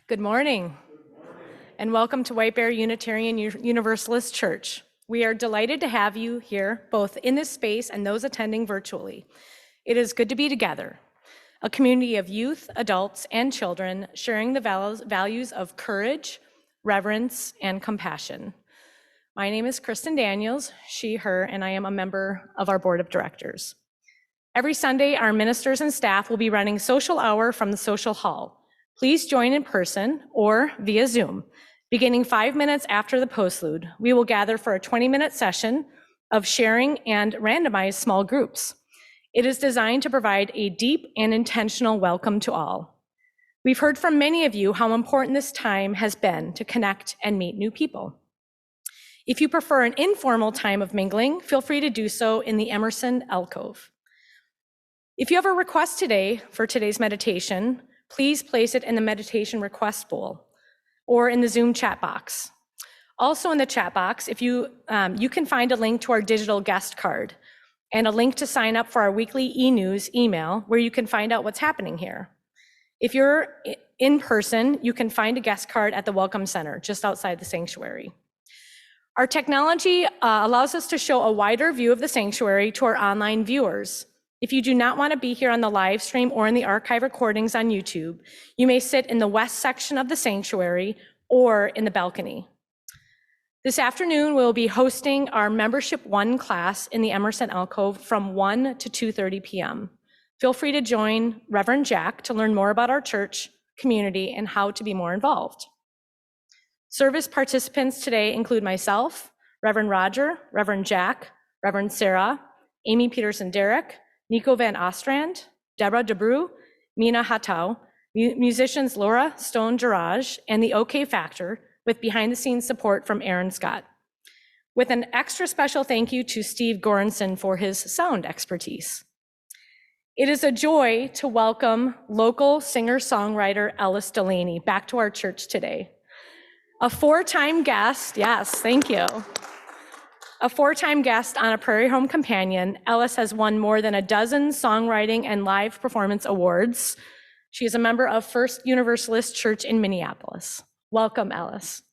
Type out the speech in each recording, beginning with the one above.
Good morning, and welcome to White Bear Unitarian Universalist Church. We are delighted to have you here, both in this space and those attending virtually. It is good to be together, a community of youth, adults, and children sharing the values of courage, reverence, and compassion. My name is Kristen Daniels, she, her, and I am a member of our board of directors. Every Sunday, our ministers and staff will be running social hour from the social hall. Please join in person or via Zoom. Beginning 5 minutes after the postlude, we will gather for a 20-minute session of sharing and randomized small groups. It is designed to provide a deep and intentional welcome to all. We've heard from many of you how important this time has been to connect and meet new people. If you prefer an informal time of mingling, feel free to do so in the Emerson alcove. If you have a request today for today's meditation, please place it in the meditation request bowl or in the Zoom chat box. Also in the chat box, if you can find a link to our digital guest card and a link to sign up for our weekly e-news email where you can find out what's happening here. If you're in person, you can find a guest card at the Welcome Center just outside the sanctuary. Our technology allows us to show a wider view of the sanctuary to our online viewers. If you do not want to be here on the live stream or in the archive recordings on YouTube, you may sit in the west section of the sanctuary or in the balcony. This afternoon, we'll be hosting our Membership 1 class in the Emerson alcove from 1 to 2:30 p.m. Feel free to join Reverend Jack to learn more about our church, community, and how to be more involved. Service participants today include myself, Reverend Roger, Reverend Jack, Reverend Sarah, Amy Peterson-Derrick, Nico Van Ostrand, Deborah DeBrew, Mina Hatau, musicians Laura Stone-Jarraj, and the OK Factor, with behind-the-scenes support from Aaron Scott. With an extra special thank you to Steve Goranson for his sound expertise. It is a joy to welcome local singer-songwriter Ellis Delaney back to our church today. A four-time guest, yes, thank you. A four-time guest on A Prairie Home Companion, Ellis has won more than a dozen songwriting and live performance awards. She is a member of First Universalist Church in Minneapolis. Welcome, Ellis.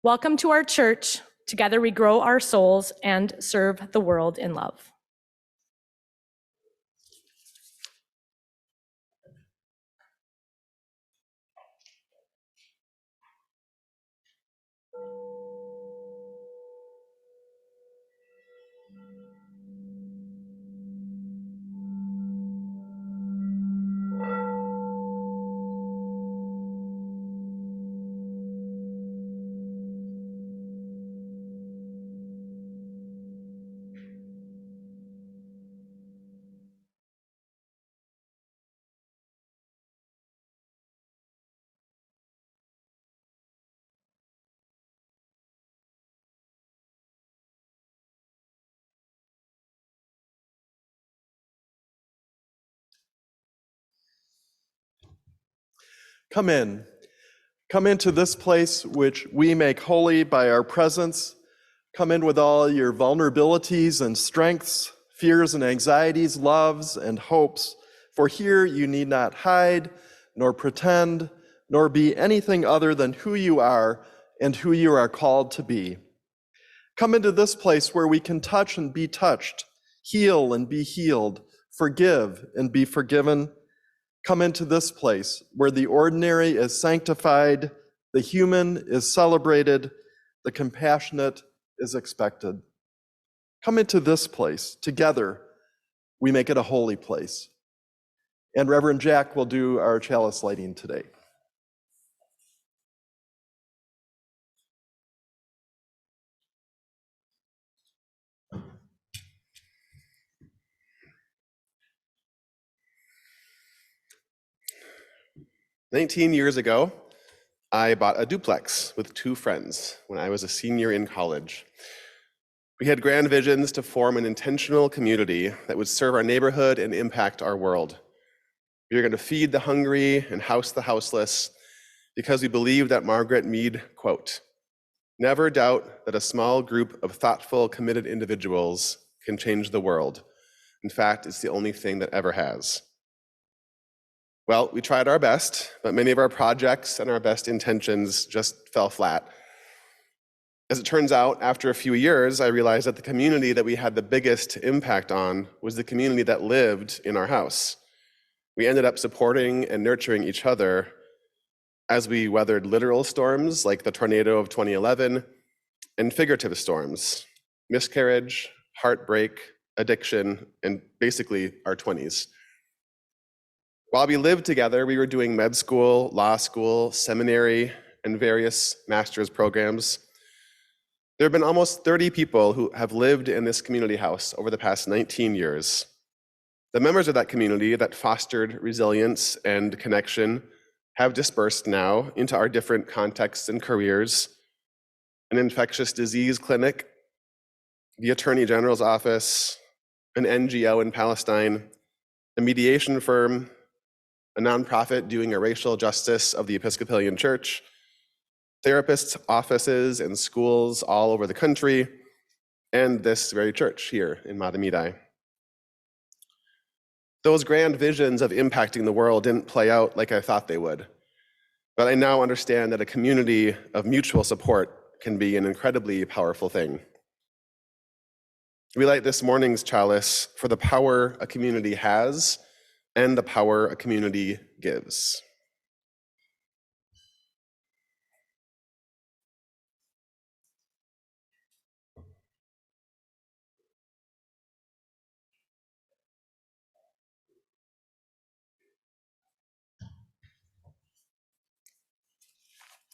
Welcome to our church. Together we grow our souls and serve the world in love. Come in. Come into this place which we make holy by our presence. Come in with all your vulnerabilities and strengths, fears and anxieties, loves and hopes. For here you need not hide, nor pretend, nor be anything other than who you are and who you are called to be. Come into this place where we can touch and be touched, heal and be healed, forgive and be forgiven. Come into this place where the ordinary is sanctified, the human is celebrated, the compassionate is expected. Come into this place. Together, we make it a holy place. And Reverend Jack will do our chalice lighting today. "19 years ago, I bought a duplex with two friends when I was a senior in college. We had grand visions to form an intentional community that would serve our neighborhood and impact our world. We were going to feed the hungry and house the houseless because we believed that Margaret Mead quote, "Never doubt that a small group of thoughtful, committed individuals can change the world. In fact, it's the only thing that ever has." Well, we tried our best, but many of our projects and our best intentions just fell flat. As it turns out, after a few years, I realized that the community that we had the biggest impact on was the community that lived in our house. We ended up supporting and nurturing each other as we weathered literal storms like the tornado of 2011 and figurative storms, miscarriage, heartbreak, addiction, and basically our 20s. While we lived together, we were doing med school, law school, seminary, and various master's programs. There have been almost 30 people who have lived in this community house over the past 19 years. The members of that community that fostered resilience and connection have dispersed now into our different contexts and careers: an infectious disease clinic, the Attorney General's office, an NGO in Palestine, a mediation firm, a nonprofit doing a racial justice of the Episcopalian Church, therapists' offices and schools all over the country, and this very church here in Mahtomedi. Those grand visions of impacting the world didn't play out like I thought they would, but I now understand that a community of mutual support can be an incredibly powerful thing. We light this morning's chalice for the power a community has and the power a community gives.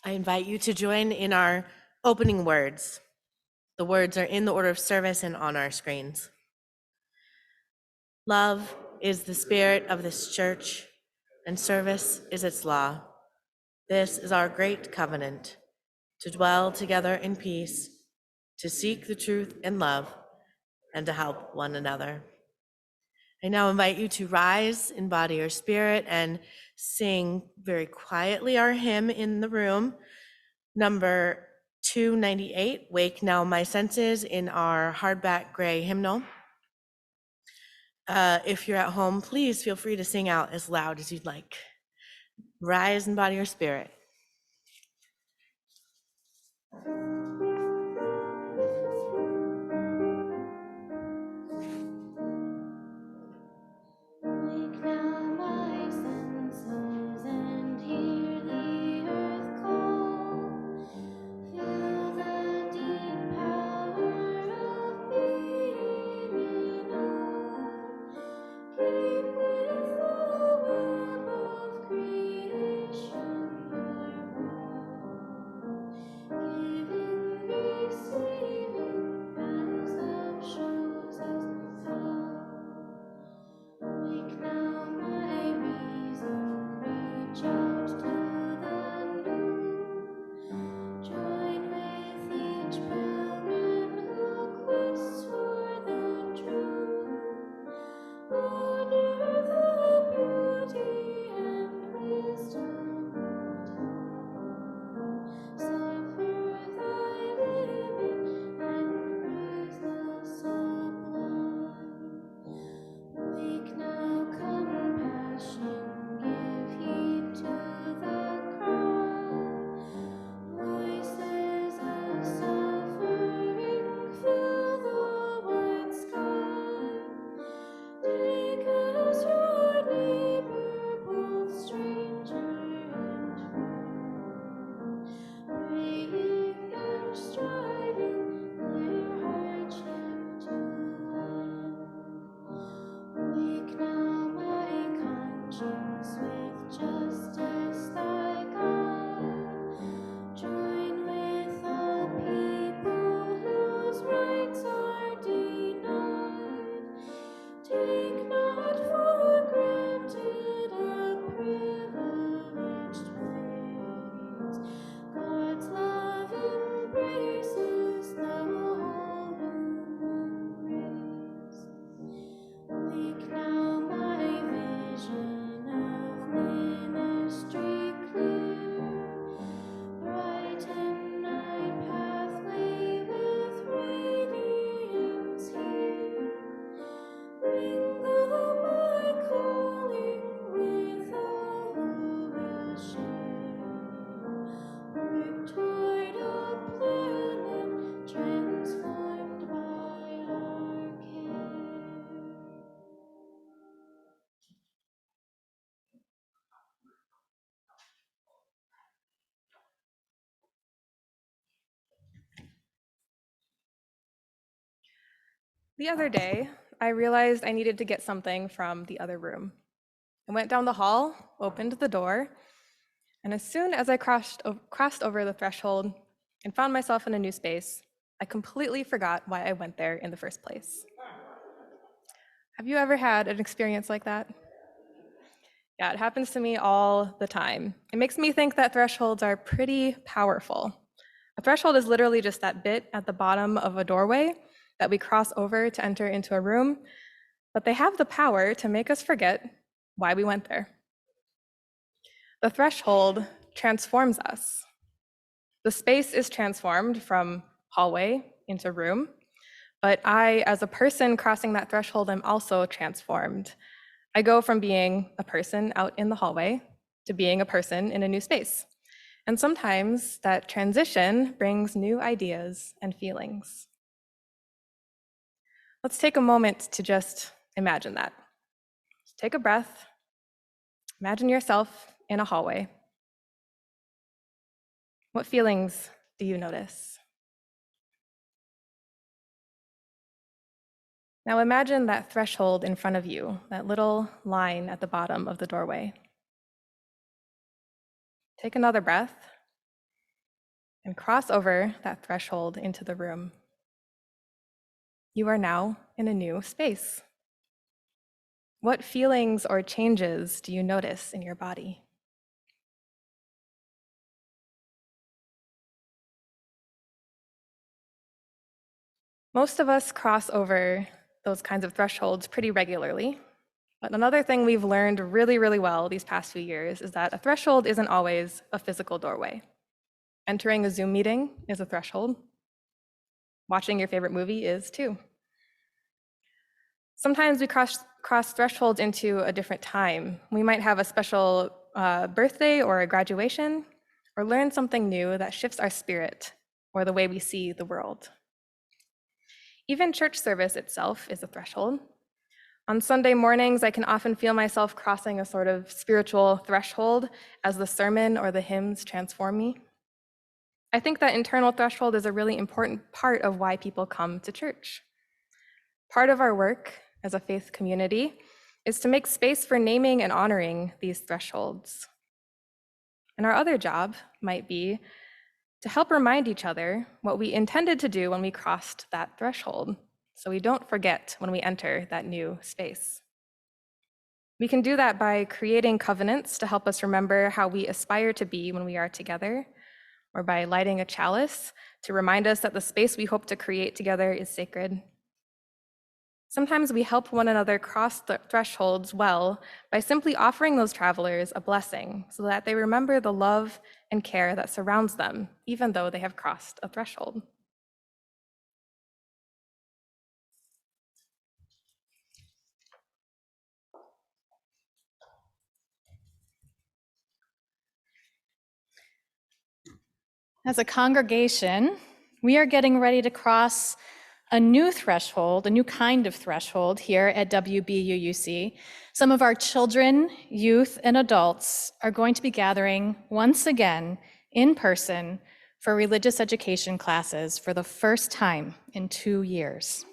I invite you to join in our opening words. The words are in the order of service and on our screens. Love is the spirit of this church, and service is its law. This is our great covenant, to dwell together in peace, to seek the truth in love, and to help one another. I now invite you to rise in body or spirit and sing very quietly our hymn in the room, number 298, Wake Now My Senses, in our hardback gray hymnal. If you're at home, please feel free to sing out as loud as you'd like. Rise in body or spirit. Wake now my senses and hear the earth call. Feel the deep power of being in awe. Keep with the web of creation your vow. Giving, receiving as thou showest how. Wake now my reason, reach out to the noon. Join with each pilgrim who quests for the true. Honor the beauty and wisdom taught. Suffer thy living and praise the sublime. Wake now, compassion, give heed to the cry. Voices of suffering fill the wide sky. Take as your neighbor, both stranger and friend, praying and striving their hardship to end. Wake now my conscience, with justice thy guide. Join with all people whose rights are denied. Take not for granted a privileged place. God's love embraces the whole human race. Wake now my vision of ministry clear. Brighten my pathway with radiance here. Bring thou my calling with all who will share. Work toward a planet transformed by our care. The other day, I realized I needed to get something from the other room. I went down the hall, opened the door, and as soon as I crossed over the threshold and found myself in a new space, I completely forgot why I went there in the first place. Have you ever had an experience like that? Yeah, it happens to me all the time. It makes me think that thresholds are pretty powerful. A threshold is literally just that bit at the bottom of a doorway that we cross over to enter into a room, but they have the power to make us forget why we went there. The threshold transforms us. The space is transformed from hallway into room, but I, as a person crossing that threshold, am also transformed. I go from being a person out in the hallway to being a person in a new space. And sometimes that transition brings new ideas and feelings. Let's take a moment to just imagine that. Take a breath. Imagine yourself in a hallway. What feelings do you notice? Now imagine that threshold in front of you, that little line at the bottom of the doorway. Take another breath and cross over that threshold into the room. You are now in a new space. What feelings or changes do you notice in your body? Most of us cross over those kinds of thresholds pretty regularly. But another thing we've learned really, really well these past few years is that a threshold isn't always a physical doorway. Entering a Zoom meeting is a threshold. Watching your favorite movie is too. Sometimes we cross thresholds into a different time. We might have a special birthday or a graduation, or learn something new that shifts our spirit or the way we see the world. Even church service itself is a threshold. On Sunday mornings, I can often feel myself crossing a sort of spiritual threshold as the sermon or the hymns transform me. I think that internal threshold is a really important part of why people come to church. Part of our work as a faith community is to make space for naming and honoring these thresholds. And our other job might be to help remind each other what we intended to do when we crossed that threshold, so we don't forget when we enter that new space. We can do that by creating covenants to help us remember how we aspire to be when we are together, or by lighting a chalice to remind us that the space we hope to create together is sacred. Sometimes we help one another cross the thresholds well by simply offering those travelers a blessing so that they remember the love and care that surrounds them, even though they have crossed a threshold. As a congregation, we are getting ready to cross a new threshold, a new kind of threshold here at WBUUC. Some of our children, youth, and adults are going to be gathering once again in person for religious education classes for the first time in 2 years.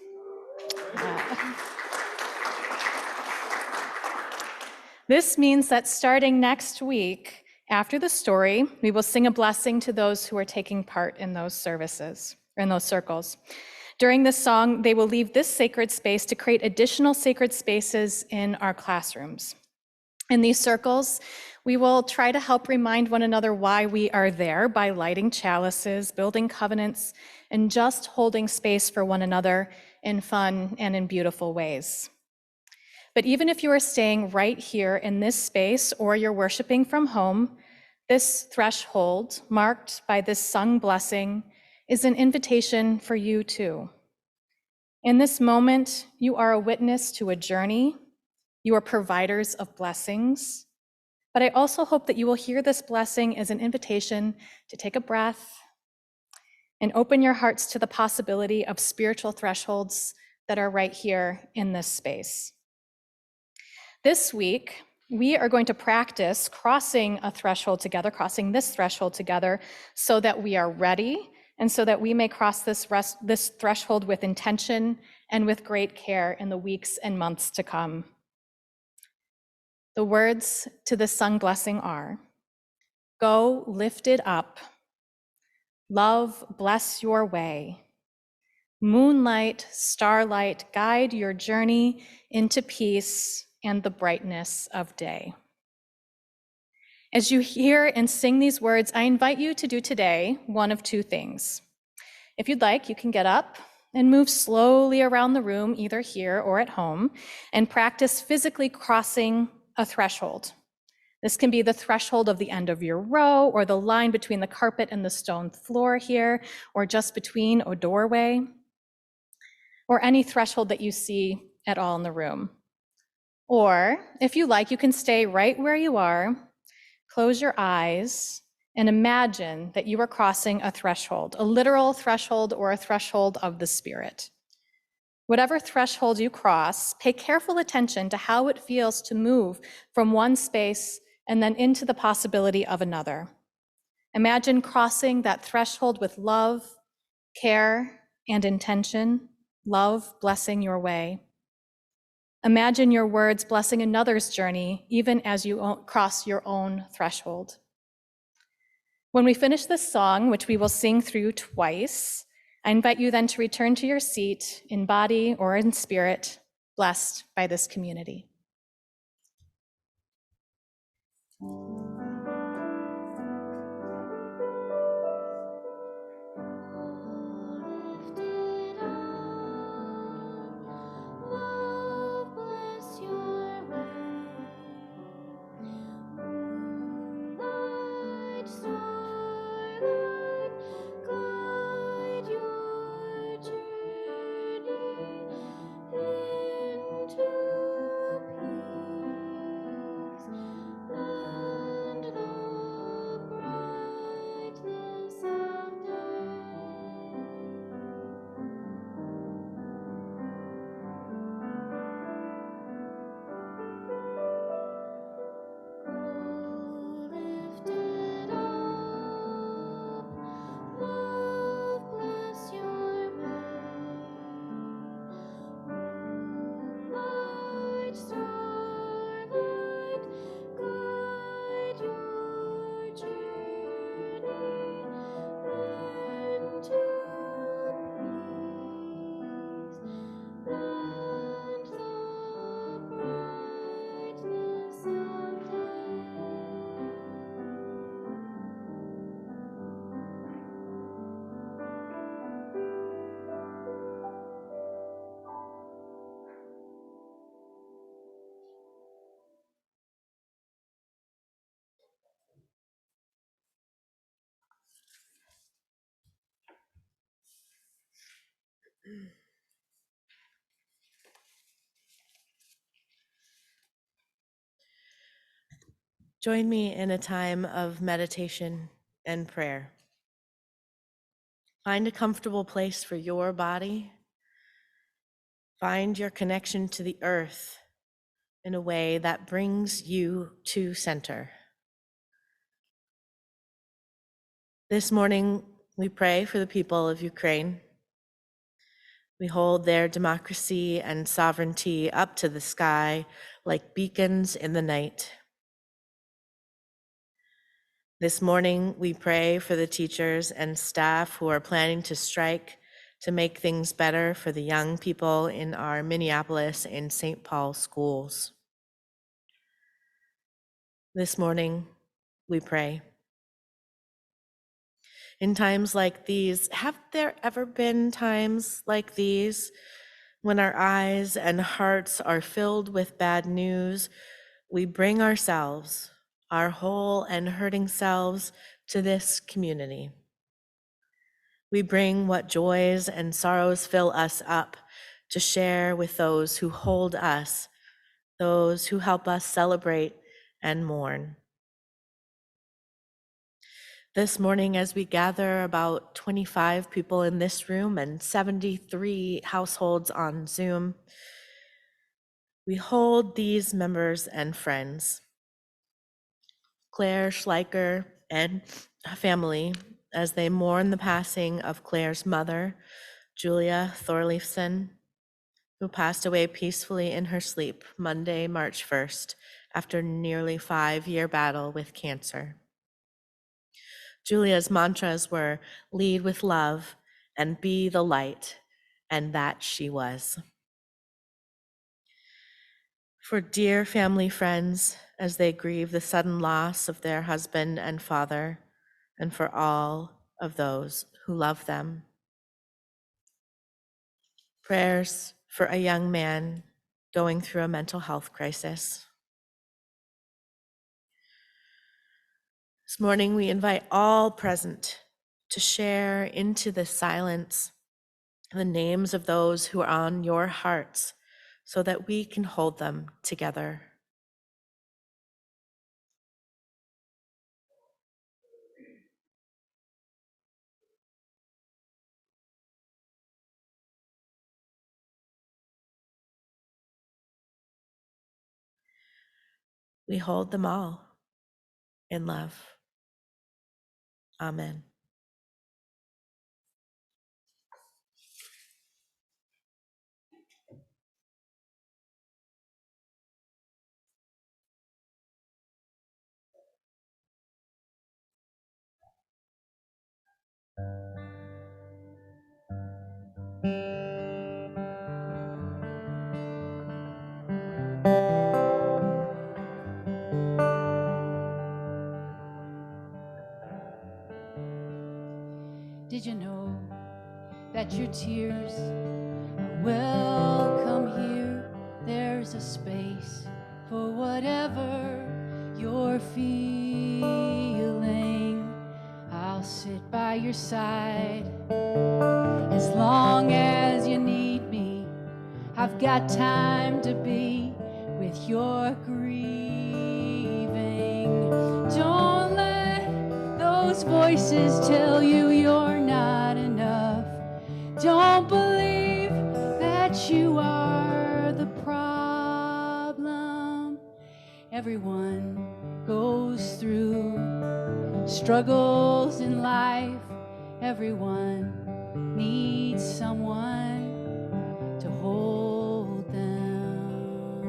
This means that starting next week, after the story, we will sing a blessing to those who are taking part in those services, in those circles. During this song, they will leave this sacred space to create additional sacred spaces in our classrooms. In these circles, we will try to help remind one another why we are there by lighting chalices, building covenants, and just holding space for one another in fun and in beautiful ways. But even if you are staying right here in this space or you're worshiping from home, this threshold marked by this sung blessing is an invitation for you too. In this moment, you are a witness to a journey. You are providers of blessings. But I also hope that you will hear this blessing as an invitation to take a breath and open your hearts to the possibility of spiritual thresholds that are right here in this space. This week, we are going to practice crossing a threshold together, crossing this threshold together, so that we are ready and so that we may cross this threshold with intention and with great care in the weeks and months to come. The words to this sung blessing are, "Go lifted up, love bless your way, Moonlight, starlight, guide your journey into peace and the brightness of day. As you hear and sing these words, I invite you to do today one of two things. If you'd like, you can get up and move slowly around the room, either here or at home, and practice physically crossing a threshold. This can be the threshold of the end of your row, or the line between the carpet and the stone floor here, or just between a doorway, or any threshold that you see at all in the room. Or, if you like, you can stay right where you are, close your eyes, and imagine that you are crossing a threshold, a literal threshold or a threshold of the Spirit. Whatever threshold you cross, pay careful attention to how it feels to move from one space and then into the possibility of another. Imagine crossing that threshold with love, care, and intention, love blessing your way. Imagine your words blessing another's journey, even as you cross your own threshold. When we finish this song, which we will sing through twice, I invite you then to return to your seat in body or in spirit, blessed by this community. Lifted up, love bless your way. Moonlight, starlight, guide your journey into peace and the brightness of lifted up, love bless your way. Moonlight, starlight, guide your journey into peace and the brightness of day. Join me in a time of meditation and prayer. Find a comfortable place for your body. Find your connection to the earth in a way that brings you to center. This morning, we pray for the people of Ukraine. We hold their democracy and sovereignty up to the sky like beacons in the night. This morning, we pray for the teachers and staff who are planning to strike to make things better for the young people in our Minneapolis and St. Paul schools. This morning, we pray. In times like these, have there ever been times like these when our eyes and hearts are filled with bad news? We bring ourselves, our whole and hurting selves, to this community. We bring what joys and sorrows fill us up to share with those who hold us, those who help us celebrate and mourn. This morning, as we gather about 25 people in this room and 73 households on Zoom, we hold these members and friends. Claire Schleicher and family, as they mourn the passing of Claire's mother, Julia Thorleifson, who passed away peacefully in her sleep Monday, March 1st, after nearly 5-year battle with cancer. Julia's mantras were lead with love and be the light, and that she was. For dear family friends, as they grieve the sudden loss of their husband and father, and for all of those who love them. Prayers for a young man going through a mental health crisis. This morning, we invite all present to share into the silence the names of those who are on your hearts so that we can hold them together. We hold them all in love. Amen. Did you know that your tears are welcome here? There's a space for whatever you're feeling. I'll sit by your side as long as you need me. I've got time to be with your grieving. Don't let those voices tell you you're not enough. Don't believe that you are the problem. Everyone goes through struggles in life. Everyone needs someone to hold them.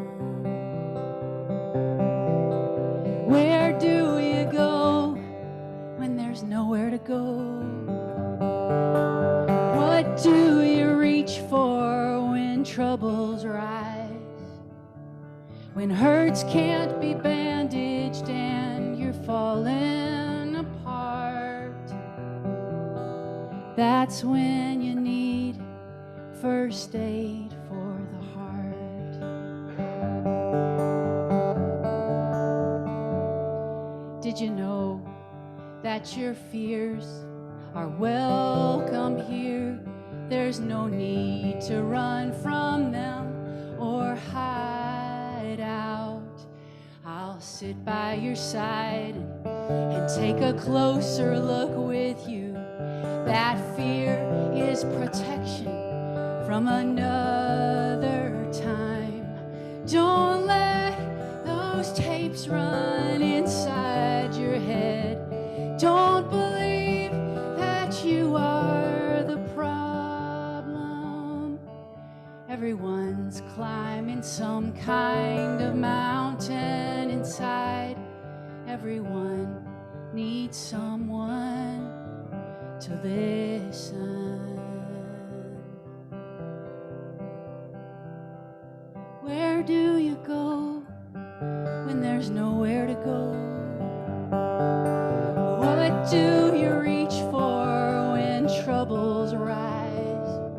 Where do you go when there's nowhere to go? What do you reach for when troubles rise? When hurts can't be bandaged and you're falling apart, that's when you need first aid for the heart. Did you know that your fears are welcome here? There's no need to run from them or hide out. I'll sit by your side and take a closer look with you. That fear is protection from another time. Don't let those tapes run inside your head. Don't believe that you are the problem. Everyone's climbing some kind of mountain inside. Everyone needs someone to listen. Where do you go when there's nowhere to go? What do you reach for when troubles rise?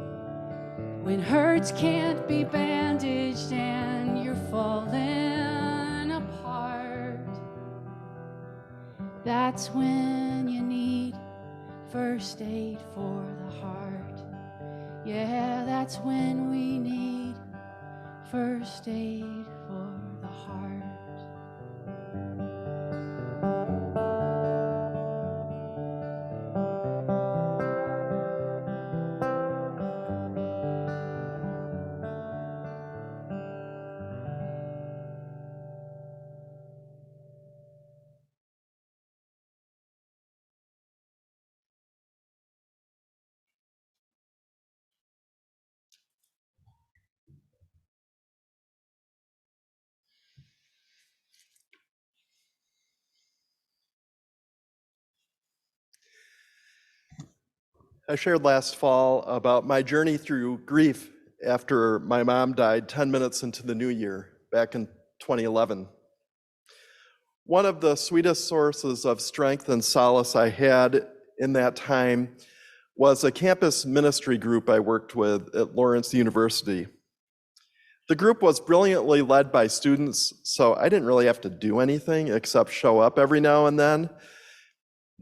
When hurts can't be bandaged and you're falling apart, that's when you need first aid for the heart. Yeah, that's when we need first aid for the heart. I shared last fall about my journey through grief after my mom died 10 minutes into the new year back in 2011. One of the sweetest sources of strength and solace I had in that time was a campus ministry group I worked with at Lawrence University. The group was brilliantly led by students, so I didn't really have to do anything except show up every now and then.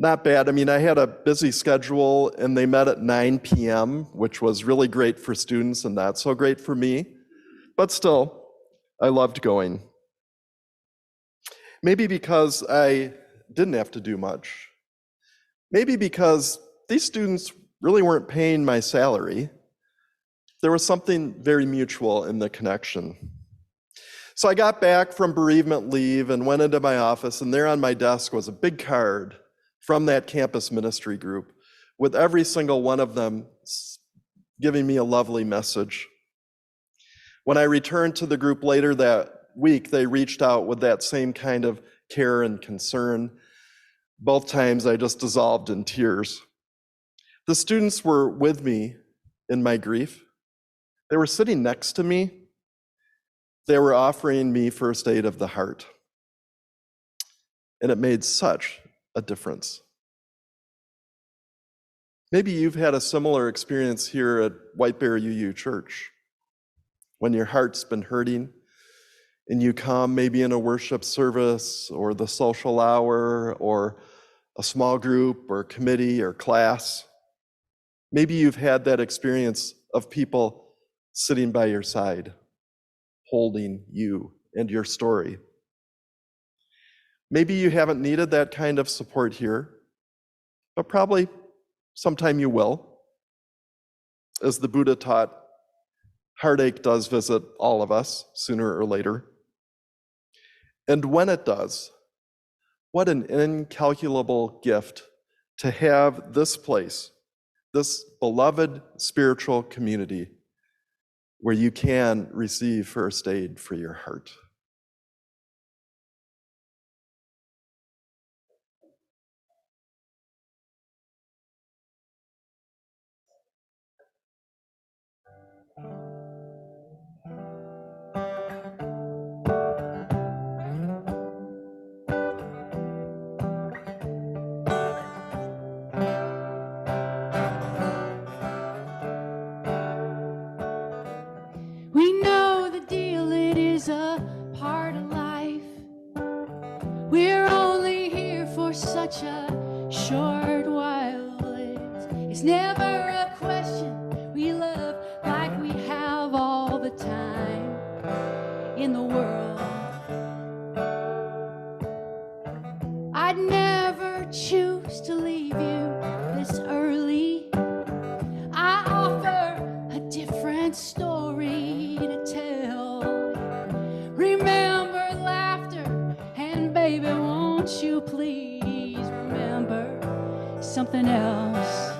Not bad. I mean, I had a busy schedule and they met at 9 p.m., which was really great for students and not so great for me. But still, I loved going. Maybe because I didn't have to do much. Maybe because these students really weren't paying my salary. There was something very mutual in the connection. So I got back from bereavement leave and went into my office, and there on my desk was a big card from that campus ministry group with every single one of them giving me a lovely message. When I returned to the group later that week, they reached out with that same kind of care and concern. Both times I just dissolved in tears. The students were with me in my grief. They were sitting next to me. They were offering me first aid of the heart. And it made such a difference. Maybe you've had a similar experience here at White Bear UU Church, when your heart's been hurting and you come maybe in a worship service or the social hour or a small group or committee or class. Maybe you've had that experience of people sitting by your side, holding you and your story. Maybe you haven't needed that kind of support here, but probably sometime you will. As the Buddha taught, heartache does visit all of us sooner or later. And when it does, what an incalculable gift to have this place, this beloved spiritual community where you can receive first aid for your heart. We know the deal, it is a part of life. We're only here for such a short while. It's never a question. We love like we have all the time in the world. I'd never choose to leave you this early. I offer a different story to tell. Remember laughter, and baby, won't you please remember something else?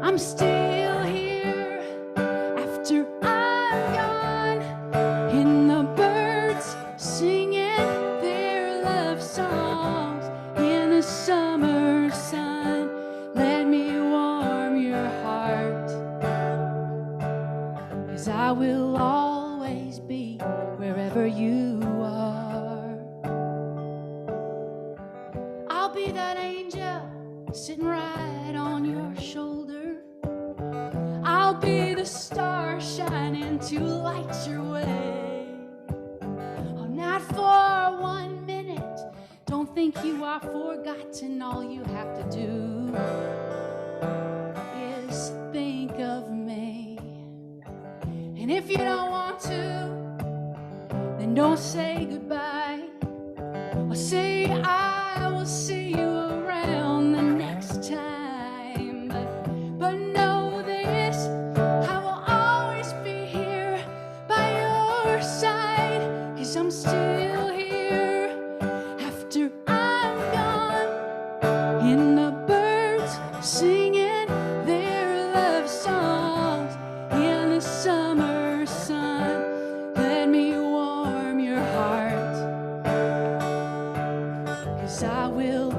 I'm still here after I'm gone, and the birds singing their love songs in the summer sun. Let me warm your heart, 'cause I will always be wherever you are. I'll be that angel sitting right on your shoulder. I'll be the star shining to light your way. Oh, not for 1 minute. Don't think you are forgotten. All you have to do is think of me. And if you don't want to, then don't say goodbye. Or say I will see you around the next time. But know this, I will always be here by your side. 'Cause I'm still here after I'm gone, and the birds singing their love songs in the summer sun. Let me warm your heart, 'cause I will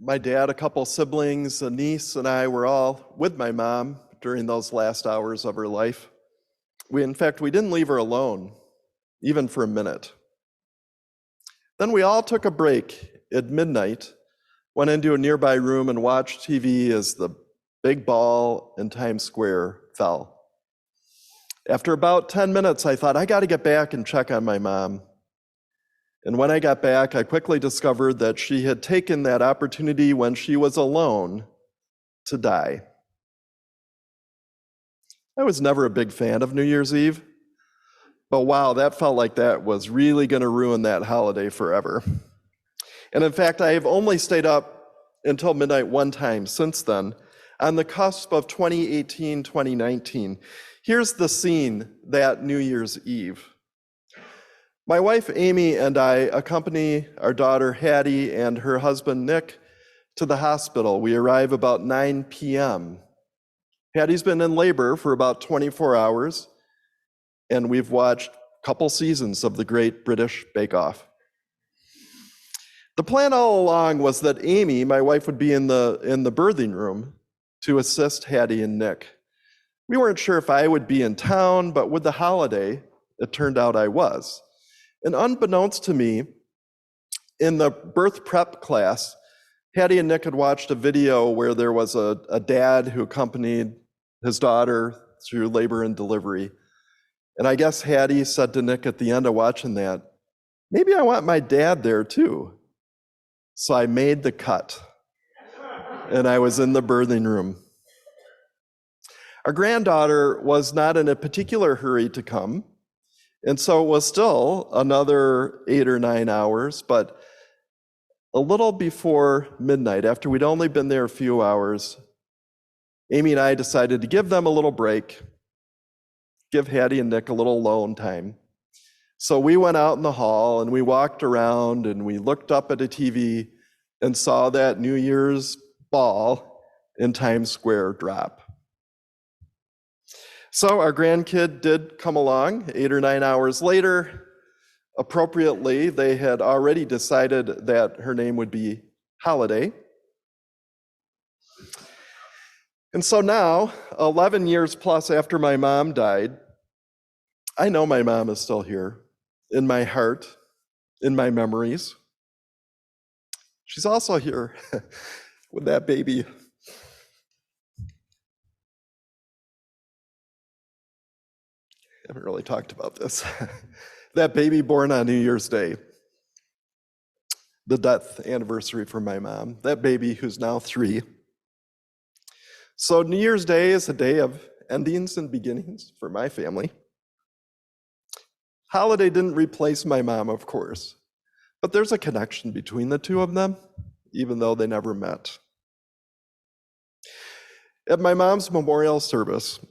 My dad, a couple siblings, a niece, and I were all with my mom during those last hours of her life. In fact, we didn't leave her alone, even for a minute. Then we all took a break at midnight, went into a nearby room and watched TV as the big ball in Times Square fell. After about 10 minutes, I thought, I got to get back and check on my mom. And when I got back, I quickly discovered that she had taken that opportunity when she was alone to die. I was never a big fan of New Year's Eve, but wow, that felt like that was really going to ruin that holiday forever. And in fact, I have only stayed up until midnight one time since then, on the cusp of 2018, 2019. Here's the scene that New Year's Eve. My wife Amy and I accompany our daughter Hattie and her husband Nick to the hospital. We arrive about 9 p.m. Hattie's been in labor for about 24 hours, and we've watched a couple seasons of the Great British Bake Off. The plan all along was that Amy, my wife, would be in the birthing room to assist Hattie and Nick. We weren't sure if I would be in town, but with the holiday, it turned out I was. And unbeknownst to me, in the birth prep class, Hattie and Nick had watched a video where there was a dad who accompanied his daughter through labor and delivery. And I guess Hattie said to Nick at the end of watching that, maybe I want my dad there too. So I made the cut, and I was in the birthing room. Our granddaughter was not in a particular hurry to come, and so it was still another 8 or 9 hours, but a little before midnight, after we'd only been there a few hours, Amy and I decided to give them a little break, give Hattie and Nick a little alone time. So we went out in the hall and we walked around and we looked up at a TV and saw that New Year's ball in Times Square drop. So our grandkid did come along 8 or 9 hours later. Appropriately, they had already decided that her name would be Holiday. And so now, 11 years plus after my mom died, I know my mom is still here, in my heart, in my memories. She's also here with that baby. I haven't really talked about this. That baby born on New Year's Day, the death anniversary for my mom, that baby who's now 3. So New Year's Day is a day of endings and beginnings for my family. Holiday didn't replace my mom, of course, but there's a connection between the two of them, even though they never met. At my mom's memorial service,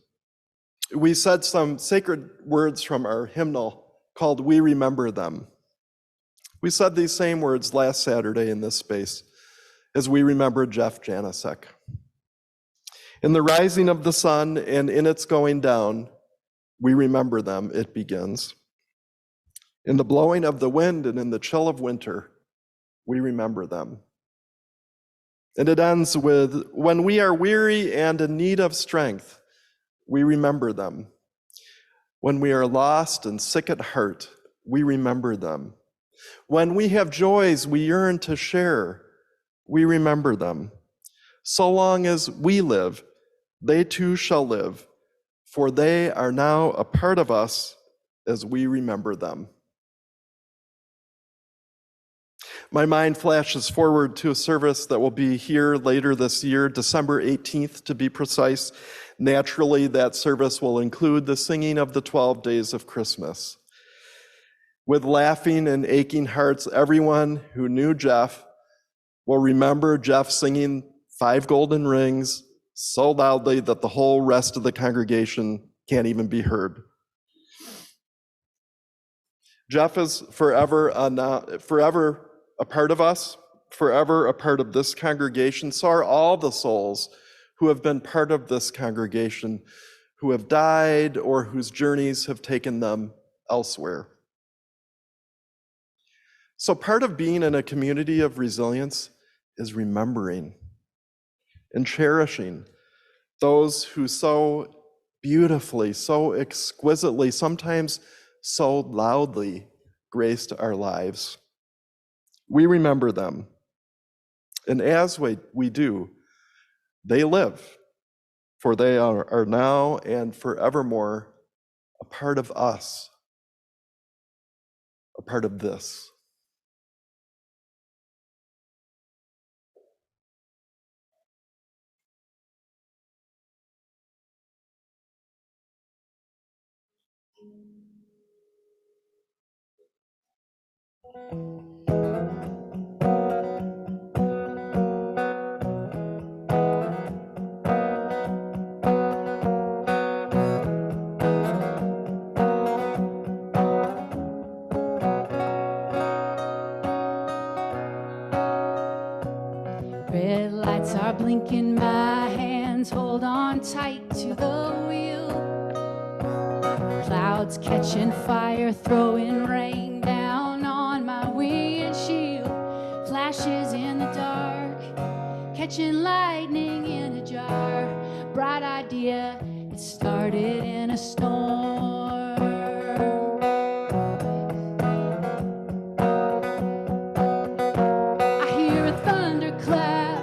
we said some sacred words from our hymnal called We Remember Them. We said these same words last Saturday in this space as we remembered Jeff Janicek. In the rising of the sun and in its going down, we remember them, it begins. In the blowing of the wind and in the chill of winter, we remember them. And it ends with, when we are weary and in need of strength, we remember them. When we are lost and sick at heart, we remember them. When we have joys we yearn to share, we remember them. So long as we live, they too shall live, for they are now a part of us as we remember them. My mind flashes forward to a service that will be here later this year, December 18th to be precise. Naturally, that service will include the singing of the 12 days of Christmas. With laughing and aching hearts, everyone who knew Jeff will remember Jeff singing 5 golden rings so loudly that the whole rest of the congregation can't even be heard. Jeff is forever a part of us, forever a part of this congregation. So are all the souls who have been part of this congregation, who have died or whose journeys have taken them elsewhere. So part of being in a community of resilience is remembering and cherishing those who so beautifully, so exquisitely, sometimes so loudly graced our lives. We remember them. And as we do, they live, for they are now and forevermore a part of us, a part of this. Red lights are blinking, my hands hold on tight to the wheel. Clouds catching fire, throwing rain down on my windshield. Flashes in the dark, catching lightning in a jar. Bright idea, it started in a storm. I hear a thunderclap,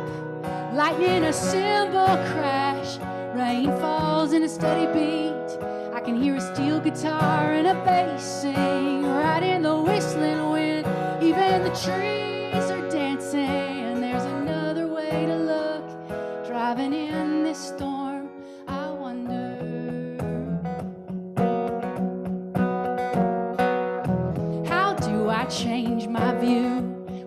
lightning, a cymbal crash. Rain falls in a steady beat. I can hear a steel guitar and a bass sing right in the whistling wind. Even the trees are dancing. There's another way to look. Driving in this storm, I wonder, how do I change my view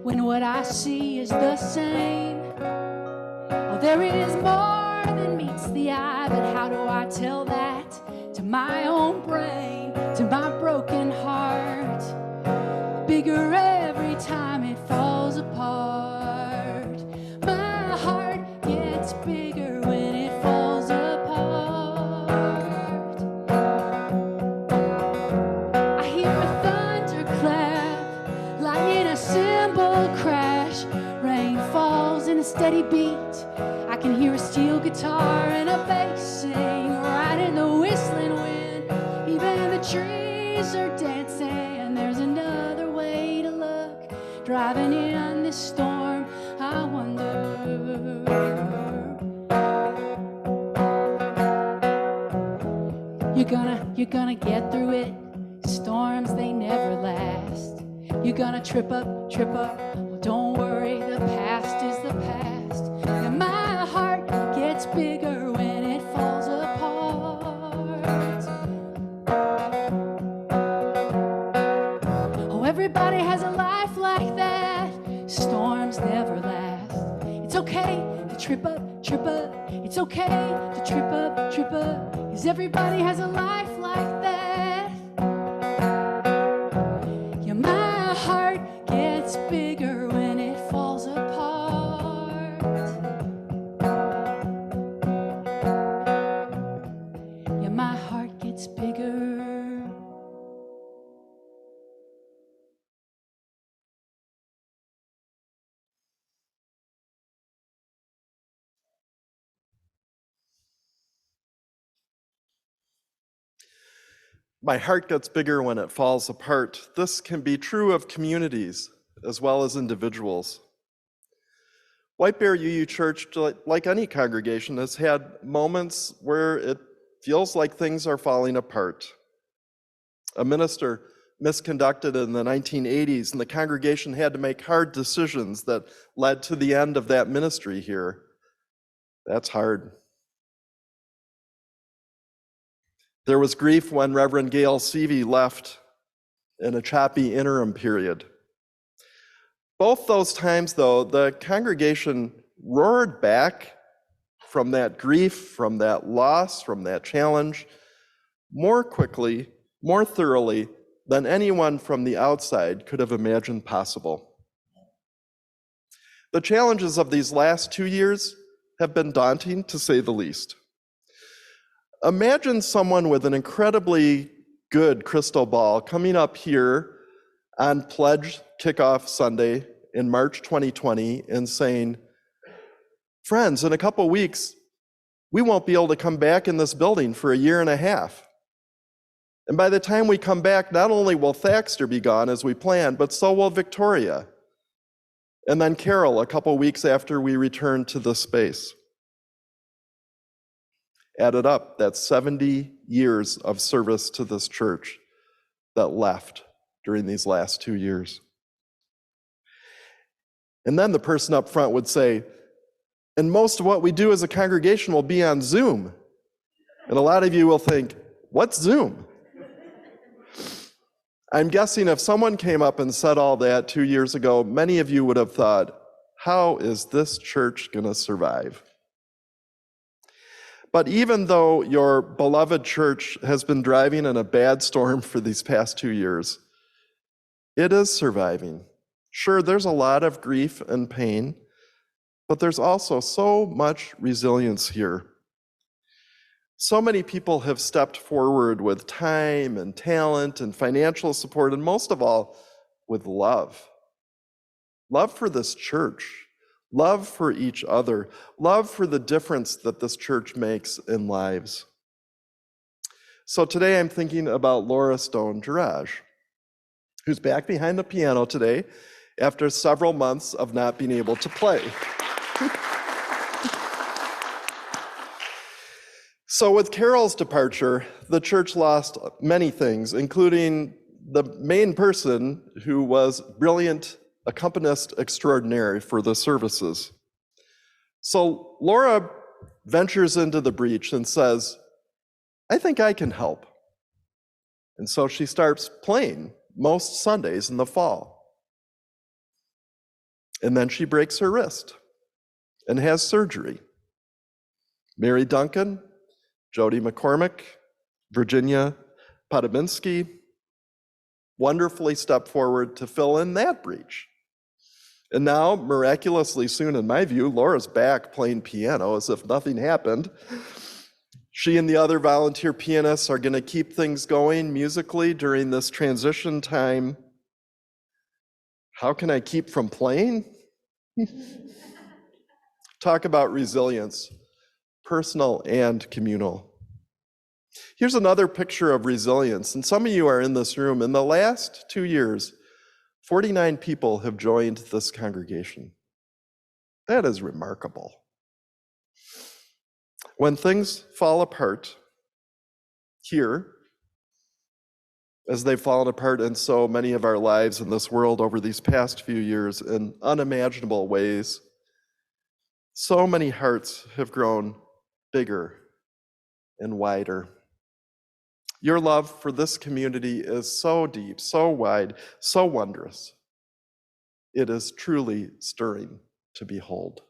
when what I see is the same? Oh, there is more than meets the eye, but how do I tell that to my own brain, to my broken heart? Bigger every time it falls apart. My heart gets bigger when it falls apart. I hear a thunderclap, lightning, a cymbal crash. Rain falls in a steady beat. I can hear a steel guitar and a bass sing right in the whistling wind. Even the trees are dancing. There's another way to look. Driving in this storm, I wonder. You're gonna get through it. Storms, they never last. You're gonna trip up. Well, don't worry, the past is the past. And my heart gets bigger when it falls apart. Oh, everybody has a life like that. Storms never last. It's okay to trip up. It's okay to trip up. 'Cause everybody has a life like that. Yeah, my heart gets bigger when it falls apart. Yeah, my heart gets bigger. My heart gets bigger when it falls apart. This can be true of communities as well as individuals. White Bear UU Church, like any congregation, has had moments where it feels like things are falling apart. A minister misconducted in the 1980s, and the congregation had to make hard decisions that led to the end of that ministry here. That's hard. There was grief when Reverend Gail Seavey left in a choppy interim period. Both those times, though, the congregation roared back from that grief, from that loss, from that challenge, more quickly, more thoroughly than anyone from the outside could have imagined possible. The challenges of these last 2 years have been daunting, to say the least. Imagine someone with an incredibly good crystal ball coming up here on Pledge Kickoff Sunday in March 2020 and saying, friends, in a couple weeks, we won't be able to come back in this building for a year and a half. And by the time we come back, not only will Thaxter be gone as we planned, but so will Victoria. And then Carol, a couple weeks after we returned to this space. Added up, that's 70 years of service to this church that left during these last 2 years. And then the person up front would say, and most of what we do as a congregation will be on Zoom. And a lot of you will think, what's Zoom? I'm guessing if someone came up and said all that 2 years ago, many of you would have thought, how is this church going to survive? But even though your beloved church has been driving in a bad storm for these past 2 years, it is surviving. Sure, there's a lot of grief and pain, but there's also so much resilience here. So many people have stepped forward with time and talent and financial support, and most of all, with love. Love for this church, love for each other, love for the difference that this church makes in lives. So today I'm thinking about Laura Stone-Girage, who's back behind the piano today after several months of not being able to play. So with Carol's departure, the church lost many things, including the main person who was brilliant accompanist extraordinaire for the services. So Laura ventures into the breach and says, I think I can help. And so she starts playing most Sundays in the fall. And then she breaks her wrist and has surgery. Mary Duncan, Jody McCormick, Virginia Podobinsky wonderfully stepped forward to fill in that breach. And now, miraculously soon, in my view, Laura's back playing piano as if nothing happened. She and the other volunteer pianists are going to keep things going musically during this transition time. How can I keep from playing? Talk about resilience, personal and communal. Here's another picture of resilience, and some of you are in this room. In the last 2 years, 49 people have joined this congregation. That is remarkable. When things fall apart here, as they've fallen apart in so many of our lives in this world over these past few years in unimaginable ways, so many hearts have grown bigger and wider. Your love for this community is so deep, so wide, so wondrous. It is truly stirring to behold.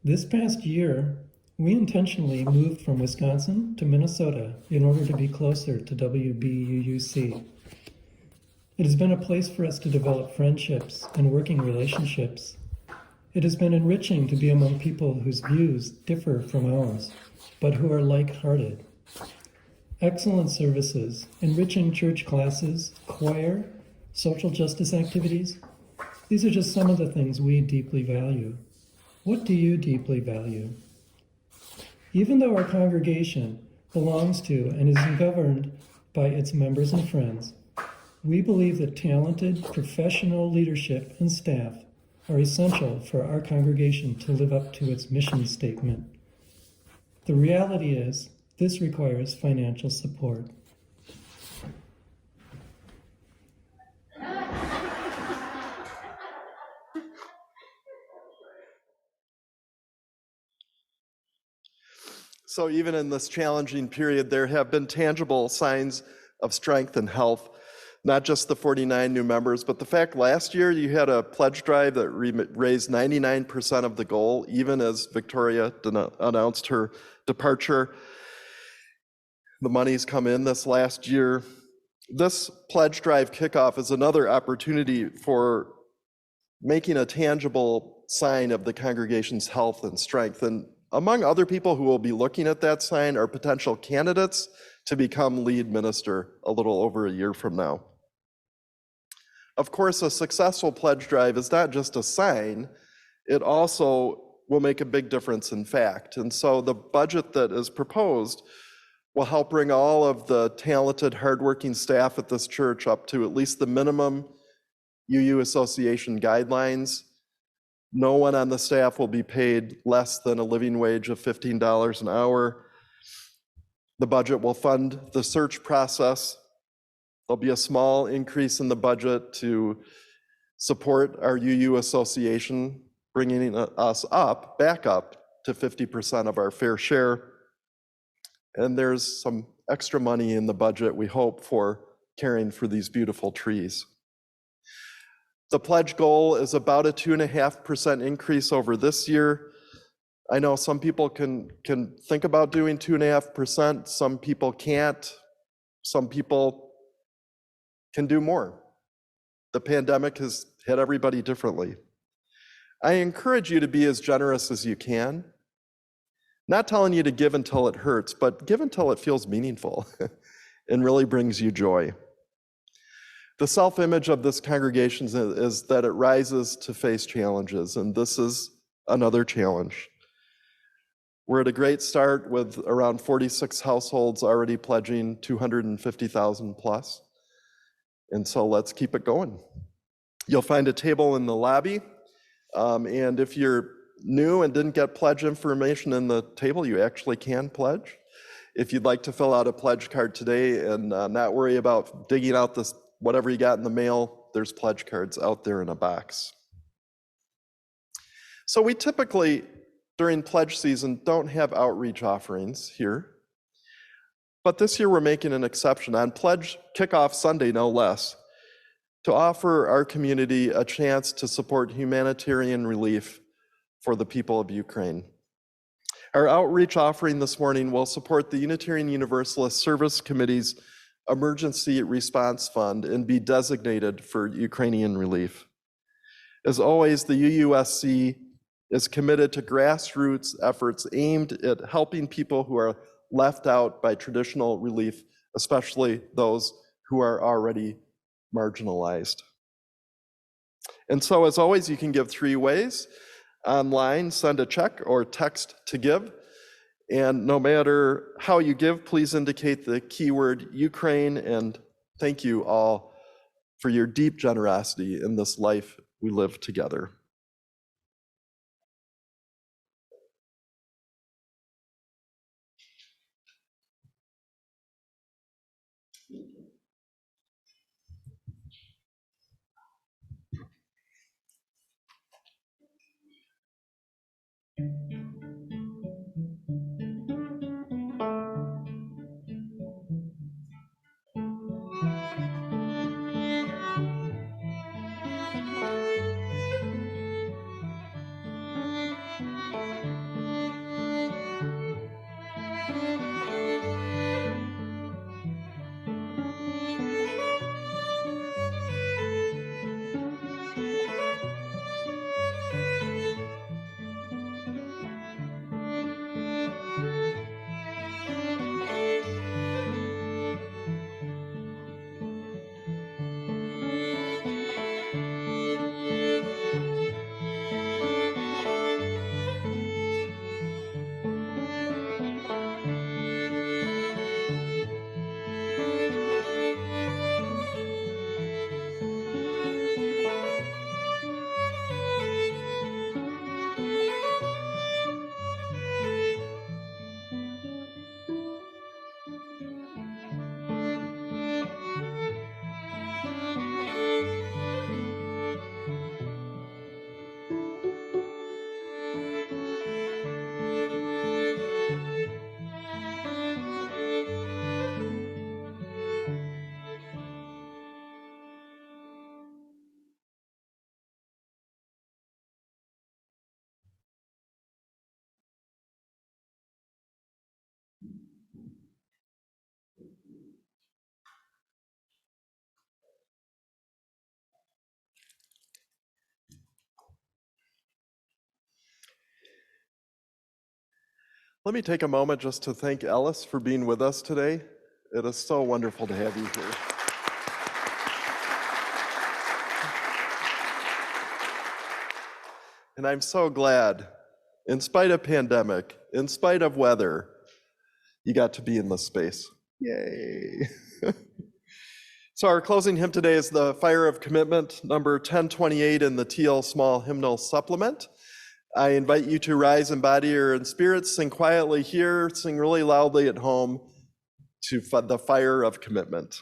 This past year, we intentionally moved from Wisconsin to Minnesota in order to be closer to WBUUC. It has been a place for us to develop friendships and working relationships. It has been enriching to be among people whose views differ from ours, but who are like-hearted. Excellent services, enriching church classes, choir, social justice activities. These are just some of the things we deeply value. What do you deeply value? Even though our congregation belongs to and is governed by its members and friends, we believe that talented, professional leadership and staff are essential for our congregation to live up to its mission statement. The reality is, this requires financial support. So even in this challenging period, there have been tangible signs of strength and health, not just the 49 new members, but the fact last year you had a pledge drive that raised 99% of the goal, even as Victoria announced her departure. The money's come in this last year. This pledge drive kickoff is another opportunity for making a tangible sign of the congregation's health and strength. And among other people who will be looking at that sign are potential candidates to become lead minister a little over a year from now. Of course, a successful pledge drive is not just a sign, it also will make a big difference in fact. And so the budget that is proposed will help bring all of the talented, hardworking staff at this church up to at least the minimum UU Association guidelines. No one on the staff will be paid less than a living wage of $15 an hour. The budget will fund the search process. There'll be a small increase in the budget to support our UU Association, bringing us back up to 50% of our fair share. And there's some extra money in the budget, we hope, for caring for these beautiful trees. The pledge goal is about a 2.5% increase over this year. I know some people can think about doing 2.5%, some people can't, some people can do more. The pandemic has hit everybody differently. I encourage you to be as generous as you can. Not telling you to give until it hurts, but give until it feels meaningful and really brings you joy. The self-image of this congregation is that it rises to face challenges, and this is another challenge. We're at a great start with around 46 households already pledging 250,000 plus. And so let's keep it going. You'll find a table in the lobby. And if you're new and didn't get pledge information in the table, you actually can pledge. If you'd like to fill out a pledge card today and not worry about digging out this whatever you got in the mail, there's pledge cards out there in a box. So we typically, during pledge season, don't have outreach offerings here. But this year we're making an exception on Pledge Kickoff Sunday, no less, to offer our community a chance to support humanitarian relief for the people of Ukraine. Our outreach offering this morning will support the Unitarian Universalist Service Committee's Emergency Response Fund and be designated for Ukrainian relief. As always, the UUSC is committed to grassroots efforts aimed at helping people who are left out by traditional relief, especially those who are already marginalized. And so, as always, you can give 3 ways. Online, send a check or text to give. And no matter how you give, please indicate the keyword Ukraine, and thank you all for your deep generosity in this life we live together. Let me take a moment just to thank Ellis for being with us today. It is so wonderful to have you here. And I'm so glad, in spite of pandemic, in spite of weather, you got to be in this space. Yay. So our closing hymn today is the Fire of Commitment, number 1028 in the TL Small Hymnal Supplement. I invite you to rise in body or in spirit, sing quietly here, sing really loudly at home to the Fire of Commitment.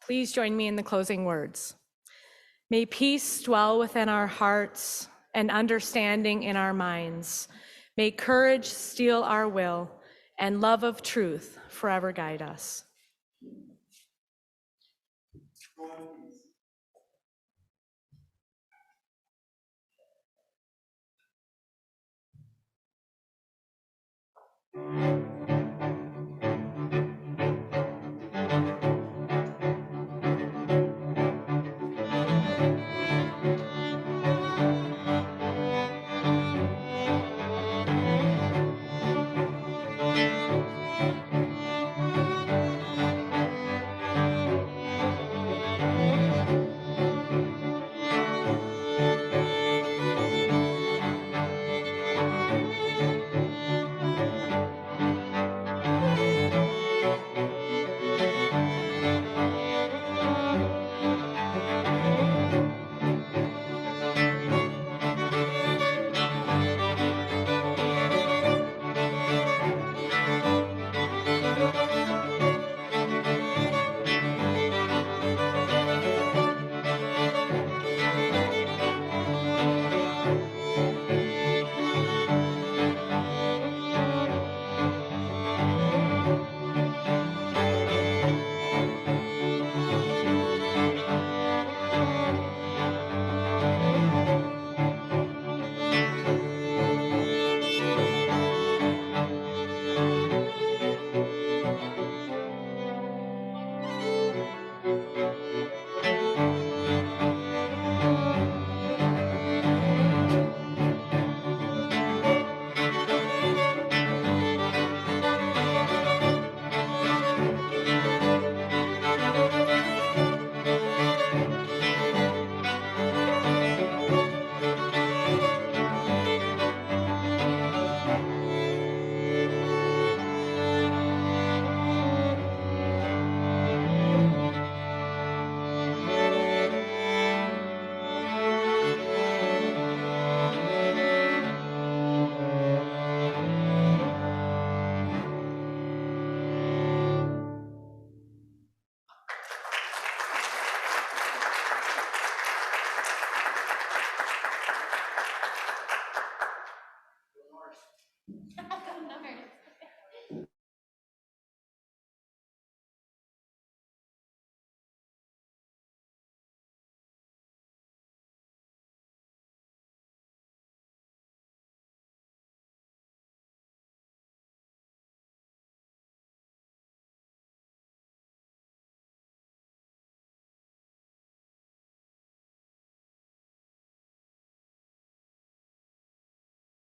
Please join me in the closing words. May peace dwell within our hearts and understanding in our minds. May courage steel our will and love of truth forever guide us.